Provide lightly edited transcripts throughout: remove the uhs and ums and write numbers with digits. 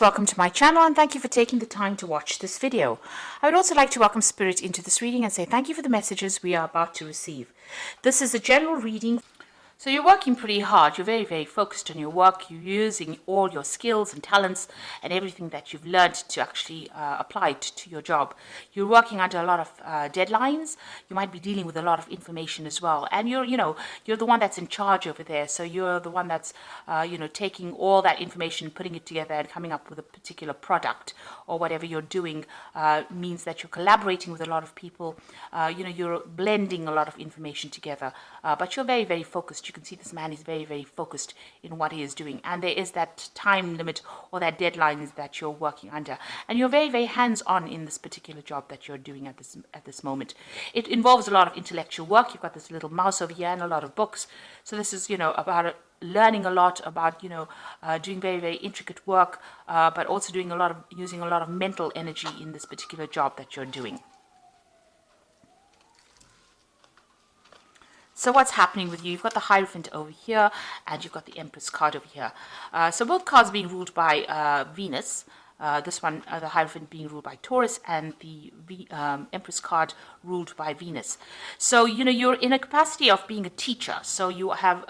Welcome to my channel and thank you for taking the time to watch this video. I would also like to welcome Spirit into this reading and say thank you for the messages we are about to receive. This is a general reading. So you're working pretty hard. You're very focused on your work. You're using all your skills and talents and everything that you've learned to actually apply to your job. You're working under a lot of deadlines. You might be dealing with a lot of information as well. And you're the one that's in charge over there. So you're the one that's, taking all that information, putting it together and coming up with a particular product or whatever you're doing means that you're collaborating with a lot of people. You're blending a lot of information together. But you're very focused. You can see this man is very focused in what he is doing, and there is that time limit or that deadline that you're working under, and you're very hands-on in this particular job that you're doing at this moment. It involves a lot of intellectual work. You've got this little mouse over here and a lot of books, so this is about learning a lot about doing very intricate work, but also using a lot of mental energy in this particular job that you're doing. So what's happening with you? You've got the Hierophant over here, and you've got the Empress card over here. So both cards being ruled by Venus. This one, the Hierophant being ruled by Taurus, and the Empress card ruled by Venus. So, you're in a capacity of being a teacher. So you have,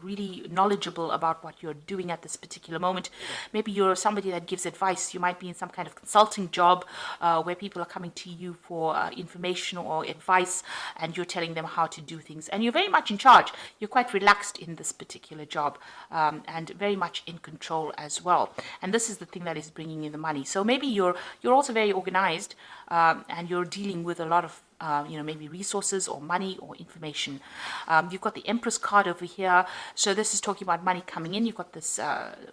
really knowledgeable about what you're doing at this particular moment. Maybe you're somebody that gives advice. You might be in some kind of consulting job where people are coming to you for information or advice, and you're telling them how to do things. And you're very much in charge. You're quite relaxed in this particular job and very much in control as well. And this is the thing that is bringing in the money. So maybe you're also very organized and you're dealing with a lot of maybe resources or money or information. You've got the Empress card over here, so this is talking about money coming in. You've got this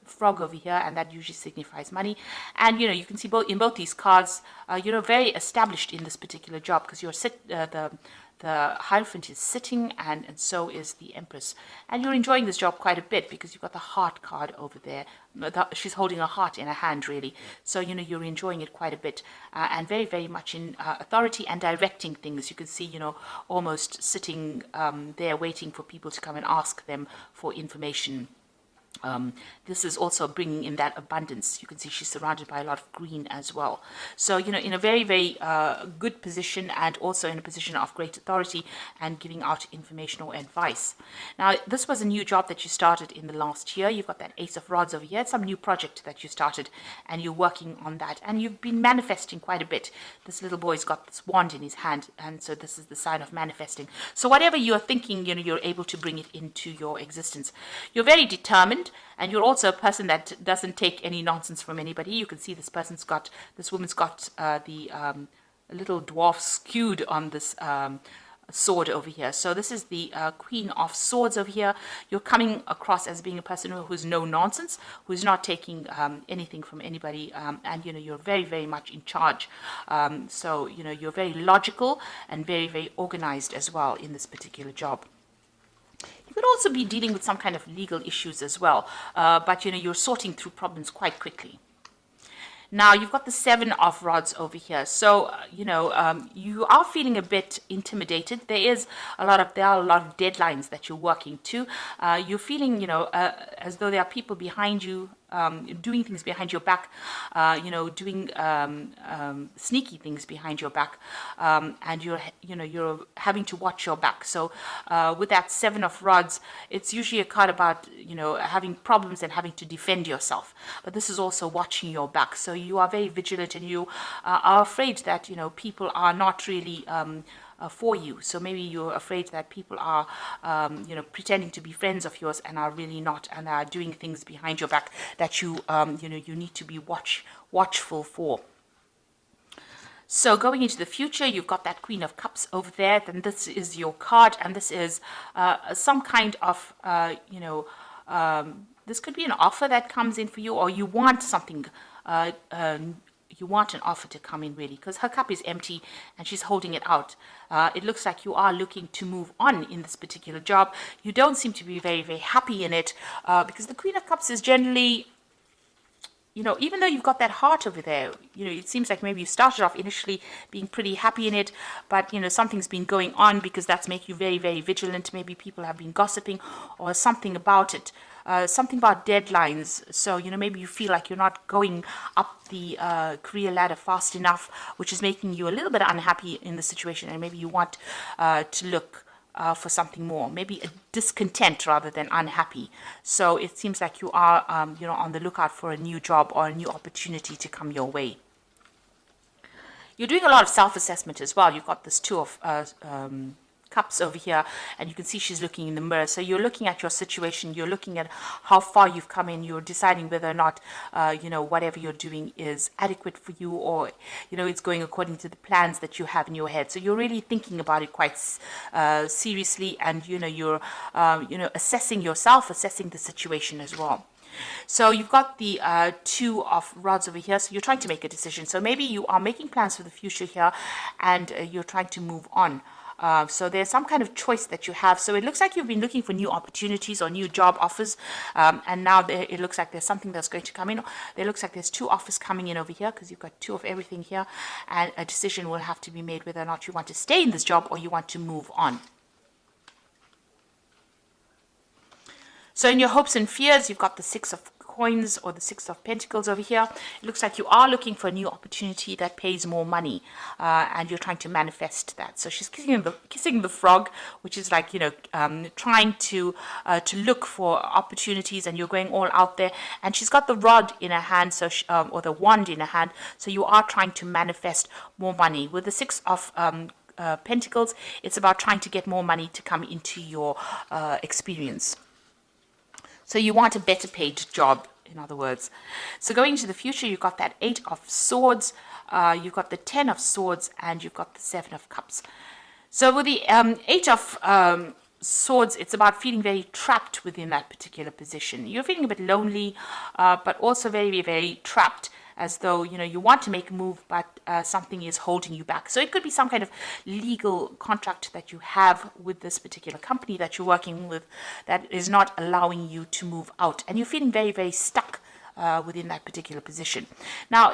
frog over here, and that usually signifies money. And you can see in both these cards, you're very established in this particular job because you're the Hierophant is sitting, and so is the Empress. And you're enjoying this job quite a bit because you've got the Heart card over there. She's holding a heart in her hand, really. So, you're enjoying it quite a bit and very much in authority and directing things. You can see, almost sitting there waiting for people to come and ask them for information. This is also bringing in that abundance. You can see she's surrounded by a lot of green as well. So, in a very good position, and also in a position of great authority and giving out information or advice. Now, this was a new job that you started in the last year. You've got that Ace of Rods over here. It's some new project that you started, and you're working on that. And you've been manifesting quite a bit. This little boy's got this wand in his hand, and so this is the sign of manifesting. So whatever you're thinking, you're able to bring it into your existence. You're very determined. And you're also a person that doesn't take any nonsense from anybody. You can see this woman's got the little dwarf skewed on this sword over here. So this is the Queen of Swords over here. You're coming across as being a person who's no nonsense, who's not taking anything from anybody, and you're very much in charge. So you're very logical and very organized as well in this particular job. You could also be dealing with some kind of legal issues as well, but you're sorting through problems quite quickly. Now, you've got the Seven of Rods over here. So, you are feeling a bit intimidated. There are a lot of deadlines that you're working to. You're feeling, as though there are people behind you, doing things behind your back, doing sneaky things behind your back, and you're having to watch your back. So with that Seven of Rods, it's usually a card about having problems and having to defend yourself. But this is also watching your back. So you are very vigilant, and you are afraid that people are not really for you. So maybe you're afraid that people are, pretending to be friends of yours and are really not, and are doing things behind your back that you need to be watchful for. So going into the future, you've got that Queen of Cups over there. Then this is your card, and this is some kind of, this could be an offer that comes in for you, or you want something. You want an offer to come in, really, because her cup is empty and she's holding it out. It looks like you are looking to move on in this particular job. You don't seem to be very happy in it because the Queen of Cups is generally even though you've got that heart over there, it seems like maybe you started off initially being pretty happy in it, but, something's been going on because that's making you very, very vigilant. Maybe people have been gossiping or something about it, something about deadlines. So, maybe you feel like you're not going up the career ladder fast enough, which is making you a little bit unhappy in the situation, and maybe you want to look for something more, maybe a discontent rather than unhappy. So it seems like you are, on the lookout for a new job or a new opportunity to come your way. You're doing a lot of self-assessment as well. You've got this Two of Cups over here, and you can see she's looking in the mirror. So you're looking at your situation, you're looking at how far you've come in, you're deciding whether or not whatever you're doing is adequate for you, or it's going according to the plans that you have in your head. So you're really thinking about it quite seriously, and you're assessing yourself, assessing the situation as well. So you've got the Two of Rods over here. So you're trying to make a decision. So maybe you are making plans for the future here, and you're trying to move on. So there's some kind of choice that you have. So it looks like you've been looking for new opportunities or new job offers, and now it looks like there's something that's going to come in. There looks like there's 2 offers coming in over here, because you've got 2 of everything here, and a decision will have to be made whether or not you want to stay in this job or you want to move on. So in your hopes and fears, you've got the 6 of Coins or the 6 of Pentacles over here. It looks like you are looking for a new opportunity that pays more money, and you're trying to manifest that. So she's kissing the frog, which is like, trying to look for opportunities, and you're going all out there. And she's got the rod in her hand, so or the wand in her hand. So you are trying to manifest more money. With the 6 of Pentacles, it's about trying to get more money to come into your experience. So you want a better paid job, in other words. So going into the future, you've got that 8 of Swords, you've got the 10 of Swords, and you've got the 7 of Cups. So with the 8 of Swords, it's about feeling very trapped within that particular position. You're feeling a bit lonely, but also very, very trapped, as though, you want to make a move, but something is holding you back. So it could be some kind of legal contract that you have with this particular company that you're working with that is not allowing you to move out. And you're feeling very, very stuck within that particular position. Now,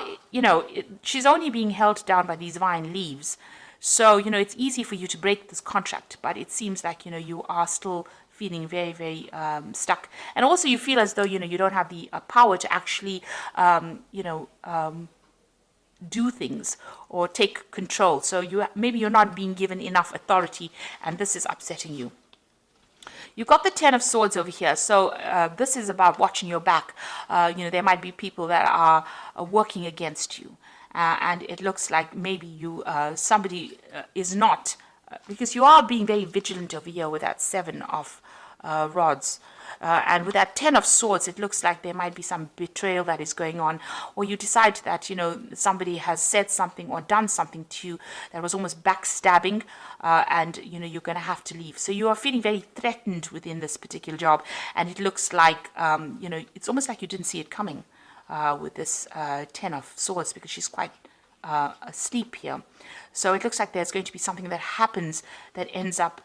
she's only being held down by these vine leaves. So, it's easy for you to break this contract, but it seems like, you are still feeling very, very stuck. And also you feel as though, you don't have the power to actually, do things or take control. So maybe you're not being given enough authority, and this is upsetting you. You've got the 10 of Swords over here. So this is about watching your back. There might be people that are working against you. And it looks like maybe somebody is not, because you are being very vigilant over here with that 7 of Rods. And with that 10 of Swords, it looks like there might be some betrayal that is going on, or you decide that, somebody has said something or done something to you that was almost backstabbing, and, you're going to have to leave. So you are feeling very threatened within this particular job, and it looks like, it's almost like you didn't see it coming with this 10 of Swords, because she's quite asleep here. So it looks like there's going to be something that happens that ends up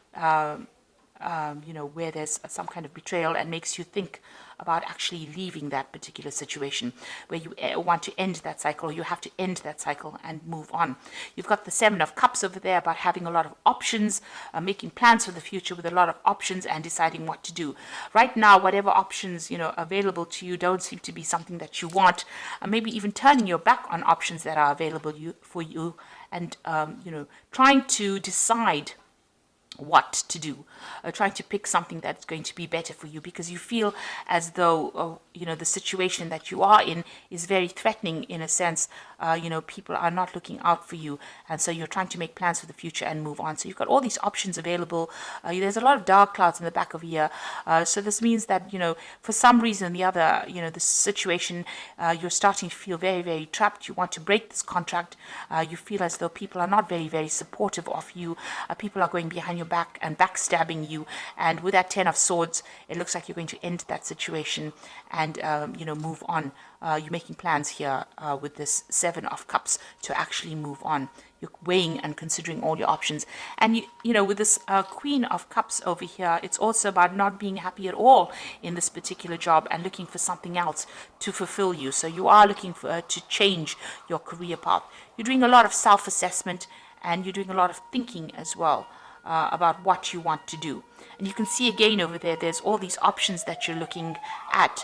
where there's some kind of betrayal and makes you think about actually leaving that particular situation, where you want to end that cycle, or you have to end that cycle and move on. You've got the 7 of Cups over there, about having a lot of options, making plans for the future with a lot of options and deciding what to do. Right now, whatever options, available to you don't seem to be something that you want, maybe even turning your back on options that are available for you, and, trying to decide what to do, trying to pick something that's going to be better for you, because you feel as though the situation that you are in is very threatening, in a sense. People are not looking out for you, and so you're trying to make plans for the future and move on. So you've got all these options available. There's a lot of dark clouds in the back of here, so this means that for some reason or the other, the situation, you're starting to feel very, very trapped. You want to break this contract. You feel as though people are not very, very supportive of you. People are going behind behind your back and backstabbing you. And with that 10 of Swords, it looks like you're going to end that situation and, move on. You're making plans here with this 7 of Cups to actually move on. You're weighing and considering all your options. And, with this Queen of Cups over here, it's also about not being happy at all in this particular job and looking for something else to fulfill you. So you are looking for to change your career path. You're doing a lot of self-assessment and you're doing a lot of thinking as well about what you want to do. And you can see again over there, there's all these options that you're looking at.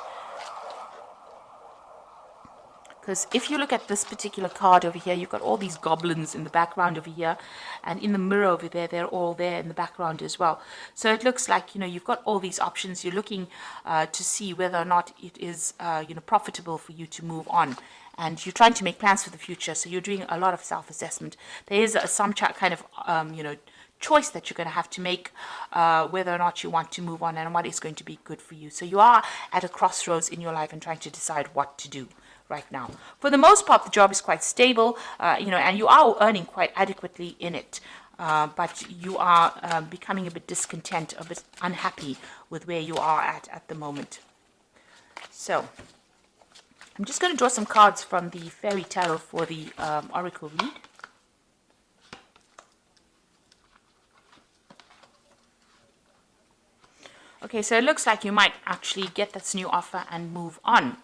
Because if you look at this particular card over here, you've got all these goblins in the background over here. And in the mirror over there, they're all there in the background as well. So it looks like, you've got all these options. You're looking to see whether or not it is, profitable for you to move on. And you're trying to make plans for the future. So you're doing a lot of self-assessment. There is some kind of, choice that you're going to have to make whether or not you want to move on and what is going to be good for you. So you are at a crossroads in your life and trying to decide what to do right now. For the most part, the job is quite stable, and you are earning quite adequately in it. But you are becoming a bit discontent, a bit unhappy with where you are at the moment. So I'm just going to draw some cards from the Fairy Tarot for the Oracle read. Okay, so it looks like you might actually get this new offer and move on.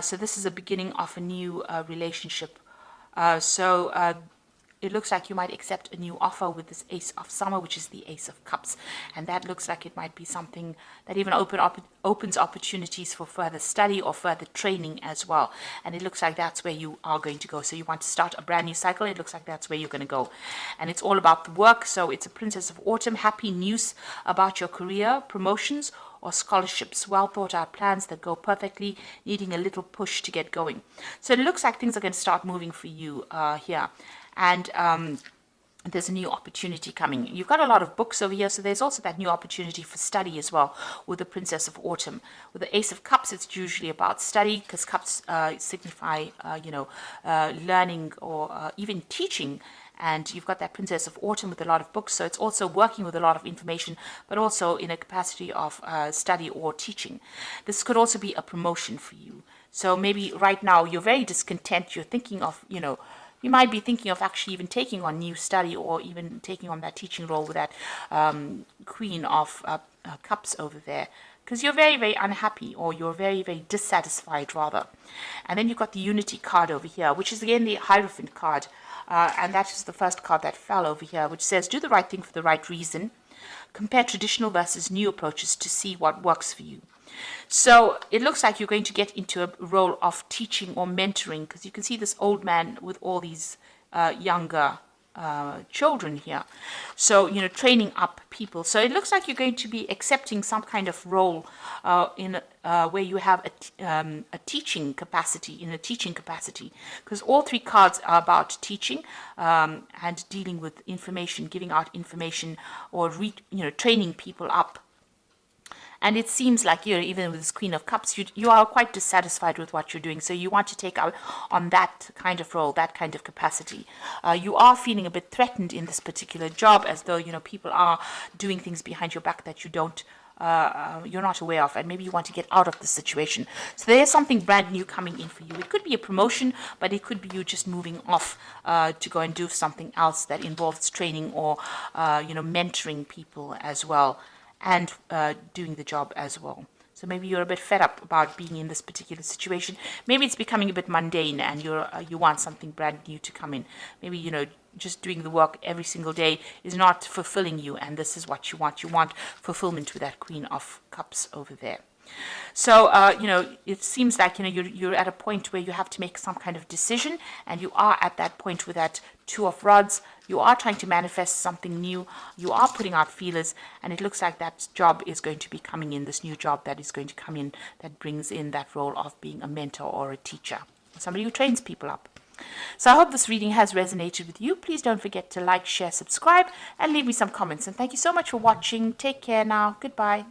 So this is the beginning of a new relationship. It looks like you might accept a new offer with this Ace of Summer, which is the Ace of Cups. And that looks like it might be something that even opens opportunities for further study or further training as well. And it looks like that's where you are going to go. So you want to start a brand new cycle. It looks like that's where you're going to go. And it's all about the work. So it's a Princess of Autumn. Happy news about your career, promotions, or scholarships, well thought out plans that go perfectly, needing a little push to get going. So it looks like things are going to start moving for you here. And there's a new opportunity coming. You've got a lot of books over here, so there's also that new opportunity for study as well with the Princess of Autumn. With the Ace of Cups, it's usually about study, because cups signify, learning or even teaching. And you've got that Princess of Autumn with a lot of books, so it's also working with a lot of information, but also in a capacity of study or teaching. This could also be a promotion for you. So maybe right now you're very discontent. You're thinking of, you might be thinking of actually even taking on new study or even taking on that teaching role with that Queen of Cups over there. Because you're very, very unhappy, or you're very, very dissatisfied rather. And then you've got the Unity card over here, which is again the Hierophant card. And that is the first card that fell over here, which says, do the right thing for the right reason. Compare traditional versus new approaches to see what works for you. So it looks like you're going to get into a role of teaching or mentoring, because you can see this old man with all these younger children here. So, training up people. So it looks like you're going to be accepting some kind of role in where you have a teaching capacity, because all three cards are about teaching and dealing with information, giving out information, or training people up. And it seems like, even with this Queen of Cups, you are quite dissatisfied with what you're doing. So you want to take out on that kind of role, that kind of capacity. You are feeling a bit threatened in this particular job, as though, people are doing things behind your back that you're not aware of, and maybe you want to get out of the situation. So there's something brand new coming in for you. It could be a promotion, but it could be you just moving off to go and do something else that involves training or, mentoring people as well, and doing the job as well. So maybe you're a bit fed up about being in this particular situation. Maybe it's becoming a bit mundane, and you want something brand new to come in. Maybe, just doing the work every single day is not fulfilling you, and this is what you want. You want fulfillment with that Queen of Cups over there. So, it seems like, you're at a point where you have to make some kind of decision, and you are at that point with that Two of Rods. You are trying to manifest something new. You are putting out feelers, and it looks like that job is going to be coming in, this new job that is going to come in, that brings in that role of being a mentor or a teacher, somebody who trains people up. So I hope this reading has resonated with you. Please don't forget to like, share, subscribe, and leave me some comments. And thank you so much for watching. Take care now. Goodbye.